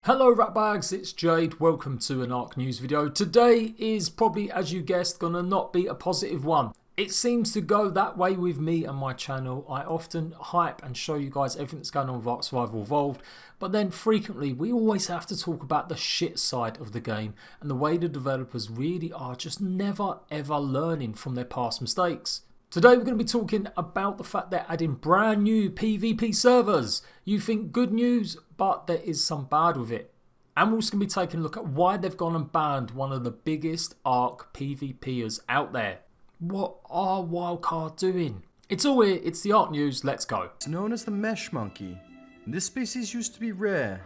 Hello ratbags, it's Jade, welcome to an Ark news video. Today is probably, as you guessed, gonna not be a positive one. It seems to go that way with me and my channel. I often hype and show you guys everything that's going on with Ark Survival Evolved, but then frequently we always have to talk about the shit side of the game and the way the developers really are just never ever learning from their past mistakes. Today we're going to be talking about the fact they're adding brand new PvP servers. You think good news, but there is some bad with it. And we're also going to be taking a look at why they've gone and banned one of the biggest Ark PvPers out there. What are Wildcard doing? It's all here, it's the Ark news, let's go. It's known as the mesh monkey. This species used to be rare,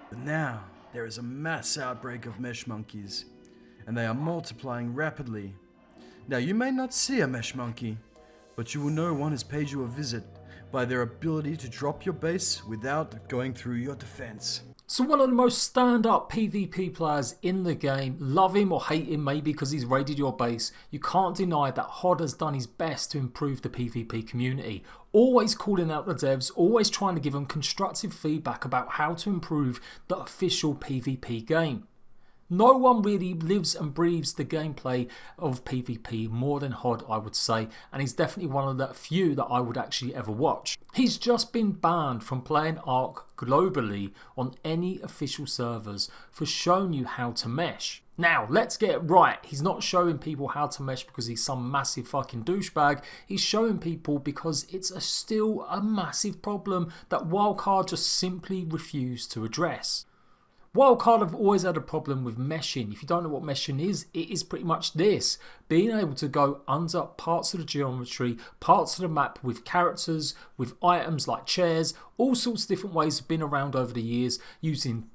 but now there is a mass outbreak of mesh monkeys, and they are multiplying rapidly. Now you may not see a mesh monkey, but you will know one has paid you a visit by their ability to drop your base without going through your defense. So one of the most stand-up PvP players in the game, love him or hate him maybe because he's raided your base, you can't deny that HOD has done his best to improve the PvP community. Always calling out the devs, always trying to give them constructive feedback about how to improve the official PvP game. No one really lives and breathes the gameplay of PvP more than HOD, I would say, and he's definitely one of the few that I would actually ever watch. He's just been banned from playing Ark globally on any official servers for showing you how to mesh. Now, let's get it right. He's not showing people how to mesh because he's some massive fucking douchebag. He's showing people because it's still a massive problem that Wildcard just simply refused to address. Wildcard have always had a problem with meshing. If you don't know what meshing is, it is pretty much this. Being able to go under parts of the geometry, parts of the map with characters, with items like chairs, all sorts of different ways have been around over the years using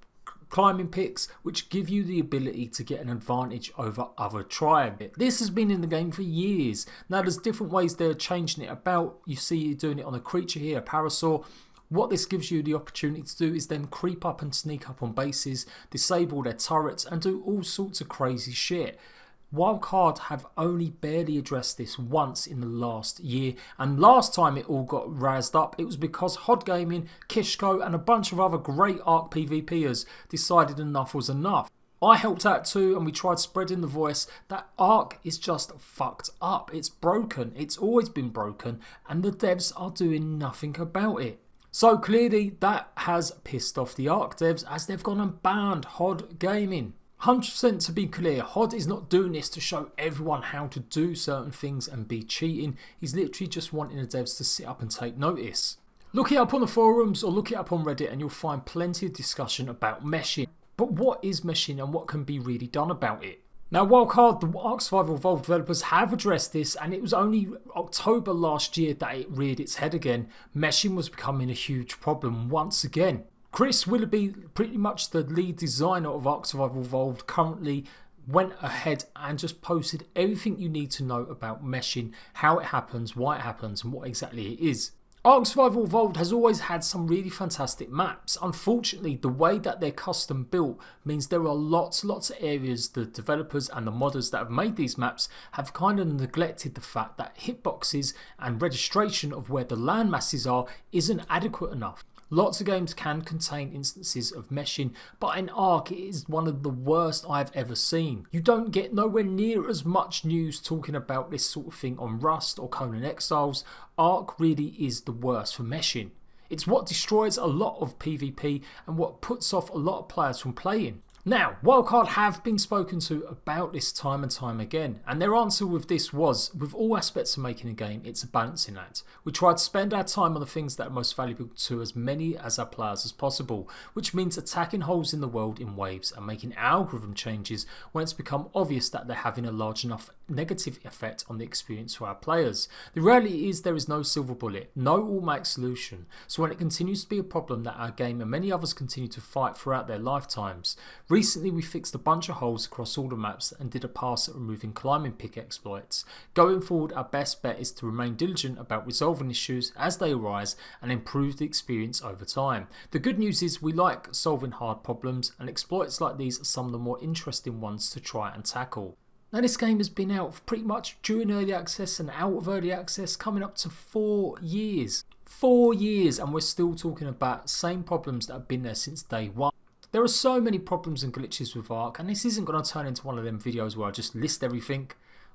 climbing picks which give you the ability to get an advantage over other tribes. This has been in the game for years. Now there's different ways they're changing it about. You see you doing it on a creature here, a parasaur. What this gives you the opportunity to do is then creep up and sneak up on bases, disable their turrets and do all sorts of crazy shit. Wildcard have only barely addressed this once in the last year, and last time it all got razzed up it was because HOD Gaming, Kishko and a bunch of other great Ark PvPers decided enough was enough. I helped out too, and we tried spreading the voice that Ark is just fucked up. It's broken, it's always been broken, and the devs are doing nothing about it. So clearly that has pissed off the Ark devs as they've gone and banned HOD Gaming. 100% to be clear, HOD is not doing this to show everyone how to do certain things and be cheating. He's literally just wanting the devs to sit up and take notice. Look it up on the forums or look it up on Reddit and you'll find plenty of discussion about meshing. But what is meshing and what can be really done about it? Now Wildcard, the Ark Survival Evolved developers have addressed this, and it was only October last year that it reared its head again. Meshing was becoming a huge problem once again. Chris Willoughby, pretty much the lead designer of Ark Survival Evolved, currently went ahead and just posted everything you need to know about meshing, how it happens, why it happens and what exactly it is. Ark Survival Evolved has always had some really fantastic maps. Unfortunately, the way that they're custom built means there are lots of areas the developers and the modders that have made these maps have kind of neglected the fact that hitboxes and registration of where the land masses are isn't adequate enough. Lots of games can contain instances of meshing, but in Ark it is one of the worst I've ever seen. You don't get nowhere near as much news talking about this sort of thing on Rust or Conan Exiles. Ark really is the worst for meshing. It's what destroys a lot of PvP and what puts off a lot of players from playing. Now, Wildcard have been spoken to about this time and time again, and their answer with this was, with all aspects of making a game, it's a balancing act. We try to spend our time on the things that are most valuable to as many as our players as possible, which means attacking holes in the world in waves and making algorithm changes when it's become obvious that they're having a large enough negative effect on the experience for our players. The reality is there is no silver bullet, no automatic solution, so when it continues to be a problem that our game and many others continue to fight throughout their lifetimes. Recently we fixed a bunch of holes across all the maps and did a pass at removing climbing pick exploits. Going forward our best bet is to remain diligent about resolving issues as they arise and improve the experience over time. The good news is we like solving hard problems, and exploits like these are some of the more interesting ones to try and tackle. Now this game has been out pretty much during early access and out of early access coming up to 4 years. 4 years and we're still talking about same problems that have been there since day one. There are so many problems and glitches with Ark, and this isn't going to turn into one of them videos where I just list everything,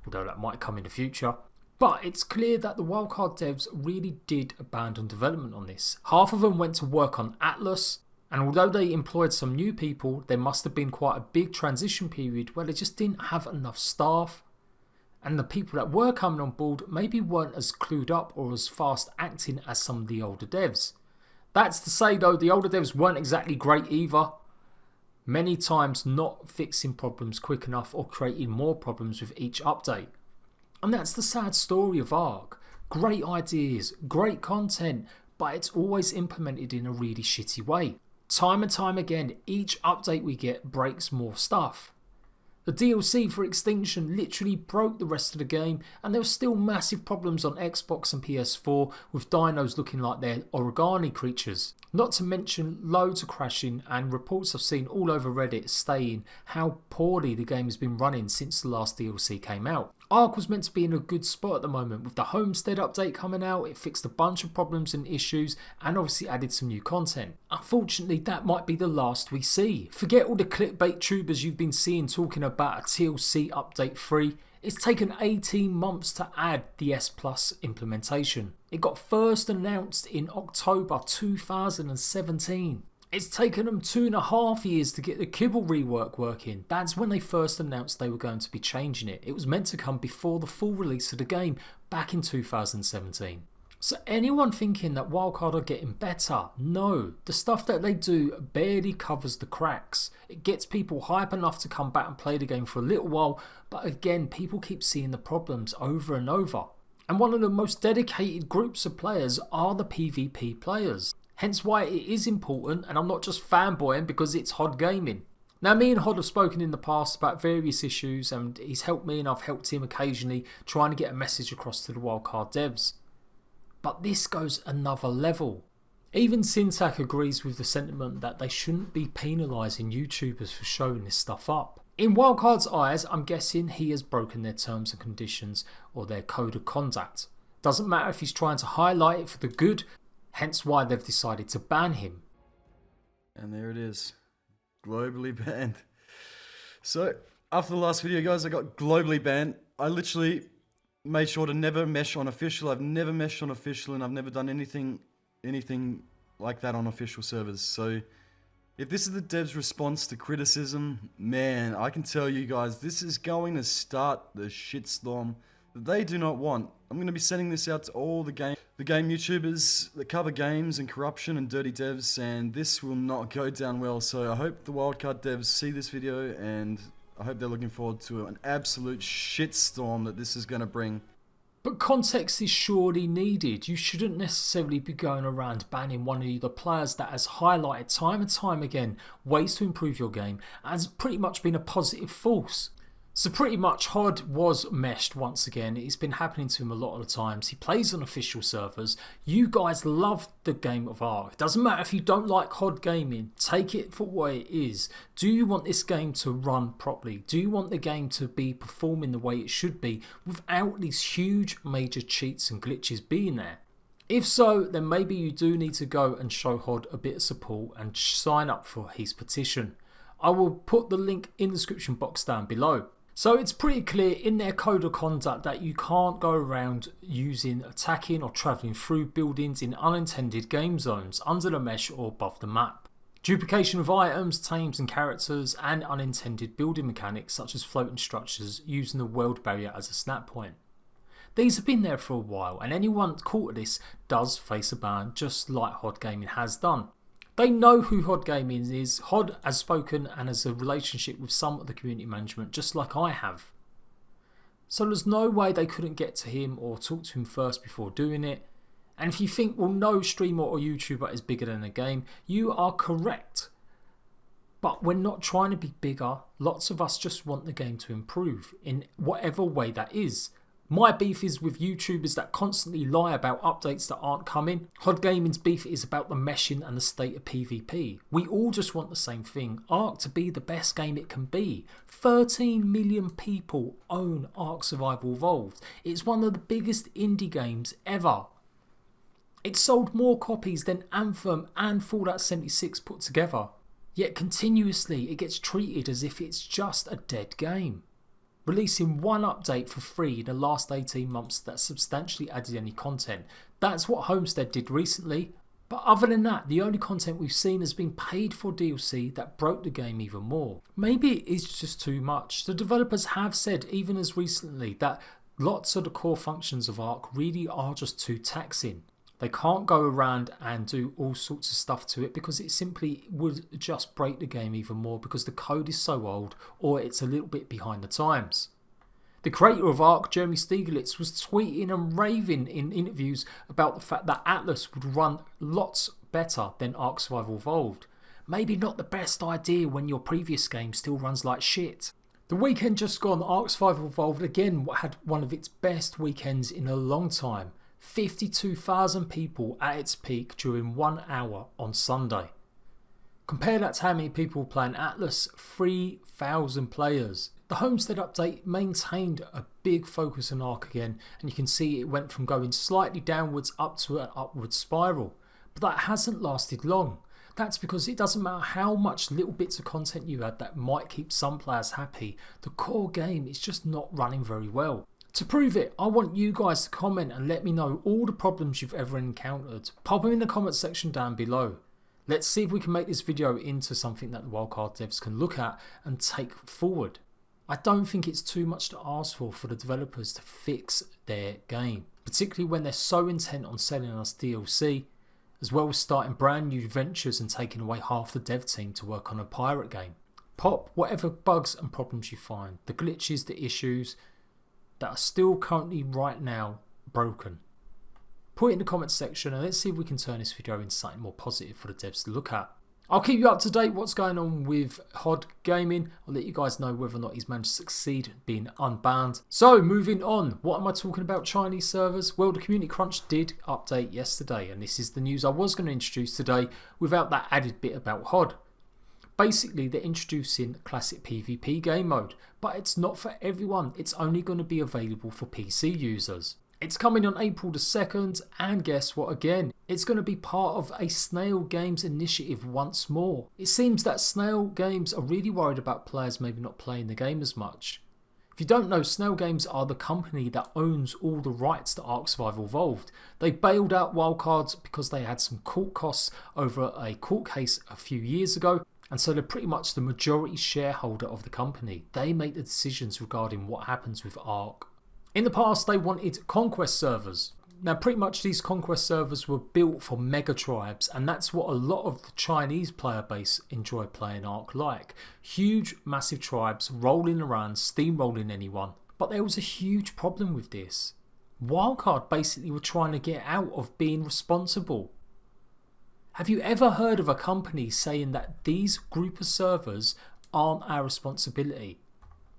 although that might come in the future. But it's clear that the wildcard devs really did abandon development on this. Half of them went to work on Atlas, and although they employed some new people, there must have been quite a big transition period where they just didn't have enough staff, and the people that were coming on board maybe weren't as clued up or as fast acting as some of the older devs. That's to say though, the older devs weren't exactly great either. Many times not fixing problems quick enough or creating more problems with each update. And that's the sad story of Ark. Great ideas, great content, but it's always implemented in a really shitty way. Time and time again, each update we get breaks more stuff. The DLC for Extinction literally broke the rest of the game, and there were still massive problems on Xbox and PS4 with dinos looking like they're origami creatures. Not to mention loads of crashing and reports I've seen all over Reddit stating how poorly the game has been running since the last DLC came out. Ark was meant to be in a good spot at the moment with the Homestead update coming out. It fixed a bunch of problems and issues and obviously added some new content. Unfortunately, that might be the last we see. Forget all the clickbait tubers you've been seeing talking about a TLC update 3. It's taken 18 months to add the S Plus implementation. It got first announced in October 2017. It's taken them 2.5 years to get the kibble rework working. That's when they first announced they were going to be changing it. It was meant to come before the full release of the game back in 2017. So anyone thinking that Wildcard are getting better, no. The stuff that they do barely covers the cracks. It gets people hype enough to come back and play the game for a little while, but again, people keep seeing the problems over and over. And one of the most dedicated groups of players are the PvP players. Hence why it is important, and I'm not just fanboying because it's Hod Gaming. Now, me and Hod have spoken in the past about various issues, and he's helped me and I've helped him occasionally trying to get a message across to the wildcard devs. But this goes another level. Even Syntac agrees with the sentiment that they shouldn't be penalising YouTubers for showing this stuff up. In Wildcard's eyes, I'm guessing he has broken their terms and conditions or their code of conduct. Doesn't matter if he's trying to highlight it for the good, hence why they've decided to ban him. And there it is. Globally banned. So, after the last video, guys, I got globally banned. I literally made sure to never mesh on official. I've never meshed on official, and I've never done anything like that on official servers. So, if this is the devs' response to criticism, man, I can tell you guys, this is going to start the shitstorm that they do not want. I'm going to be sending this out to all the game YouTubers that cover games and corruption and dirty devs, and this will not go down well. So I hope the wildcard devs see this video, and I hope they're looking forward to an absolute shitstorm that this is going to bring. But context is surely needed. You shouldn't necessarily be going around banning one of the players that has highlighted time and time again ways to improve your game and has pretty much been a positive force. So pretty much Hod was meshed once again. It's been happening to him a lot of the times. He plays on official servers. You guys love the game of Ark. It doesn't matter if you don't like Hod Gaming. Take it for what it is. Do you want this game to run properly? Do you want the game to be performing the way it should be without these huge major cheats and glitches being there? If so, then maybe you do need to go and show Hod a bit of support and sign up for his petition. I will put the link in the description box down below. So it's pretty clear in their code of conduct that you can't go around attacking or travelling through buildings in unintended game zones under the mesh or above the map. Duplication of items, tames and characters, and unintended building mechanics such as floating structures using the world barrier as a snap point. These have been there for a while, and anyone caught at this does face a ban, just like Hod Gaming has done. They know who Hod Gaming is. Hod has spoken and has a relationship with some of the community management, just like I have. So there's no way they couldn't get to him or talk to him first before doing it. And if you think, well, no streamer or YouTuber is bigger than the game, you are correct. But we're not trying to be bigger. Lots of us just want the game to improve in whatever way that is. My beef is with YouTubers that constantly lie about updates that aren't coming. Hod Gaming's beef is about the meshing and the state of PvP. We all just want the same thing, Ark to be the best game it can be. 13 million people own Ark Survival Evolved. It's one of the biggest indie games ever. It sold more copies than Anthem and Fallout 76 put together. Yet continuously it gets treated as if it's just a dead game. Releasing one update for free in the last 18 months that substantially added any content. That's what Homestead did recently. But other than that, the only content we've seen has been paid for DLC that broke the game even more. Maybe it is just too much. The developers have said even as recently that lots of the core functions of Ark really are just too taxing. They can't go around and do all sorts of stuff to it because it simply would just break the game even more because the code is so old or it's a little bit behind the times. The creator of Ark, Jeremy Stieglitz, was tweeting and raving in interviews about the fact that Atlas would run lots better than Ark Survival Evolved. Maybe not the best idea when your previous game still runs like shit. The weekend just gone, Ark Survival Evolved again had one of its best weekends in a long time. 52,000 people at its peak during 1 hour on Sunday. Compare that to how many people were playing Atlas, 3,000 players. The Homestead update maintained a big focus on Ark again, and you can see it went from going slightly downwards up to an upward spiral. But that hasn't lasted long. That's because it doesn't matter how much little bits of content you add that might keep some players happy, the core game is just not running very well. To prove it, I want you guys to comment and let me know all the problems you've ever encountered. Pop them in the comment section down below. Let's see if we can make this video into something that the wildcard devs can look at and take forward. I don't think it's too much to ask for the developers to fix their game, particularly when they're so intent on selling us DLC, as well as starting brand new ventures and taking away half the dev team to work on a pirate game. Pop whatever bugs and problems you find, the glitches, the issues that are still currently right now broken. Put it in the comments section and let's see if we can turn this video into something more positive for the devs to look at. I'll keep you up to date what's going on with HOD Gaming. I'll let you guys know whether or not he's managed to succeed being unbanned. So moving on, what am I talking about Chinese servers? Well, the Community Crunch did update yesterday and this is the news I was going to introduce today without that added bit about HOD. Basically, they're introducing classic PvP game mode, but it's not for everyone. It's only going to be available for PC users. It's coming on April the 2nd, and guess what again? It's going to be part of a SNAIL Games initiative once more. It seems that SNAIL Games are really worried about players maybe not playing the game as much. If you don't know, SNAIL Games are the company that owns all the rights to Ark Survival Evolved. They bailed out Wildcards because they had some court costs over a court case a few years ago. And so they're pretty much the majority shareholder of the company. They make the decisions regarding what happens with Ark. In the past they wanted conquest servers. Now pretty much these conquest servers were built for mega tribes, and that's what a lot of the Chinese player base enjoy playing Ark like. Huge massive tribes rolling around, steamrolling anyone. But there was a huge problem with this. Wildcard basically were trying to get out of being responsible. Have you ever heard of a company saying that these group of servers aren't our responsibility?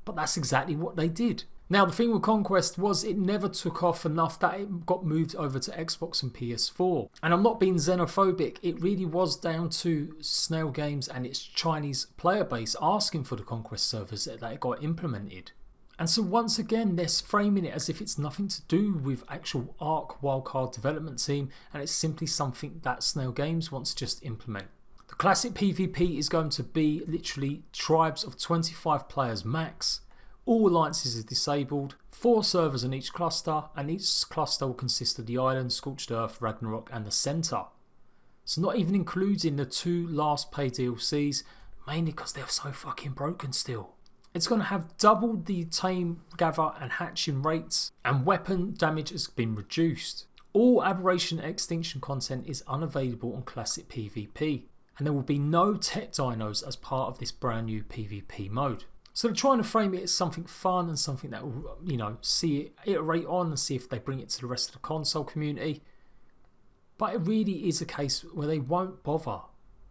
But that's exactly what they did. Now the thing with Conquest was it never took off enough that it got moved over to Xbox and PS4. And I'm not being xenophobic, it really was down to SNAIL Games and its Chinese player base asking for the Conquest servers that it got implemented. And so once again they're framing it as if it's nothing to do with actual Ark wildcard development team, and it's simply something that SNAIL Games wants to just implement. The classic PvP is going to be literally tribes of 25 players max. All alliances are disabled, 4 servers in each cluster, and each cluster will consist of the island, Scorched Earth, Ragnarok and the centre. So not even including the 2 last paid DLCs, mainly because they're so fucking broken still. It's going to have double the tame, gather and hatching rates, and weapon damage has been reduced. All aberration and extinction content is unavailable on classic PvP, and there will be no tech dinos as part of this brand new PvP mode. So they're trying to frame it as something fun and something that will, see it iterate on and see if they bring it to the rest of the console community. But it really is a case where they won't bother.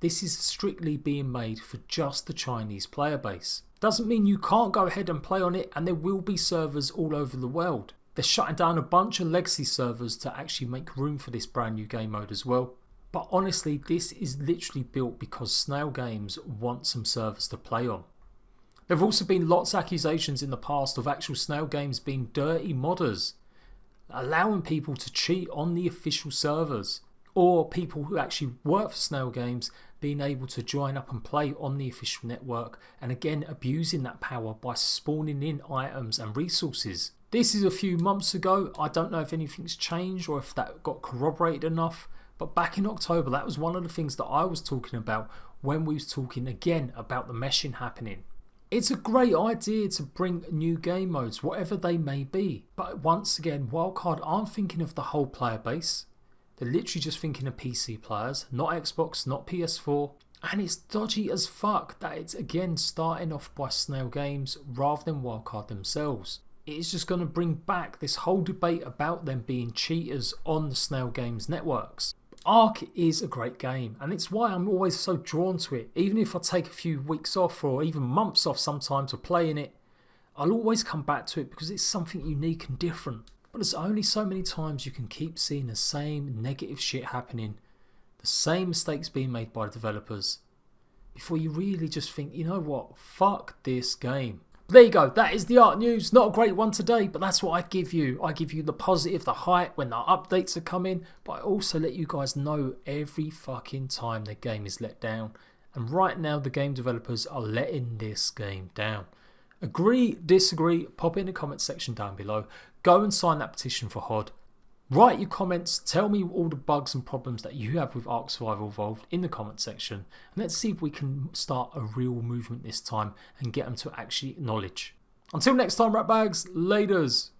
This is strictly being made for just the Chinese player base. Doesn't mean you can't go ahead and play on it, and there will be servers all over the world. They're shutting down a bunch of legacy servers to actually make room for this brand new game mode as well. But honestly, this is literally built because SNAIL Games want some servers to play on. There have also been lots of accusations in the past of actual SNAIL Games being dirty modders, allowing people to cheat on the official servers, or people who actually work for SNAIL Games being able to join up and play on the official network, and again abusing that power by spawning in items and resources. This is a few months ago. I don't know if anything's changed or if that got corroborated enough, but back in October that was one of the things that I was talking about when we was talking again about the meshing happening. It's a great idea to bring new game modes, whatever they may be, but once again, Wildcard aren't thinking of the whole player base. They're literally just thinking of PC players, not Xbox, not PS4. And it's dodgy as fuck that it's again starting off by SNAIL Games rather than Wildcard themselves. It is just going to bring back this whole debate about them being cheaters on the SNAIL Games networks. Ark is a great game, and it's why I'm always so drawn to it. Even if I take a few weeks off or even months off sometimes of playing it, I'll always come back to it because it's something unique and different. But there's only so many times you can keep seeing the same negative shit happening, the same mistakes being made by the developers, before you really just think, you know what, fuck this game. But there you go, that is the Ark news. Not a great one today, but that's what I give you. I give you the positive, the hype when the updates are coming, but I also let you guys know every fucking time the game is let down. And right now the game developers are letting this game down. Agree, disagree, pop it in the comment section down below. Go and sign that petition for HOD. Write your comments, tell me all the bugs and problems that you have with Ark Survival Evolved in the comment section, and let's see if we can start a real movement this time and get them to actually acknowledge. Until next time, ratbags, laters.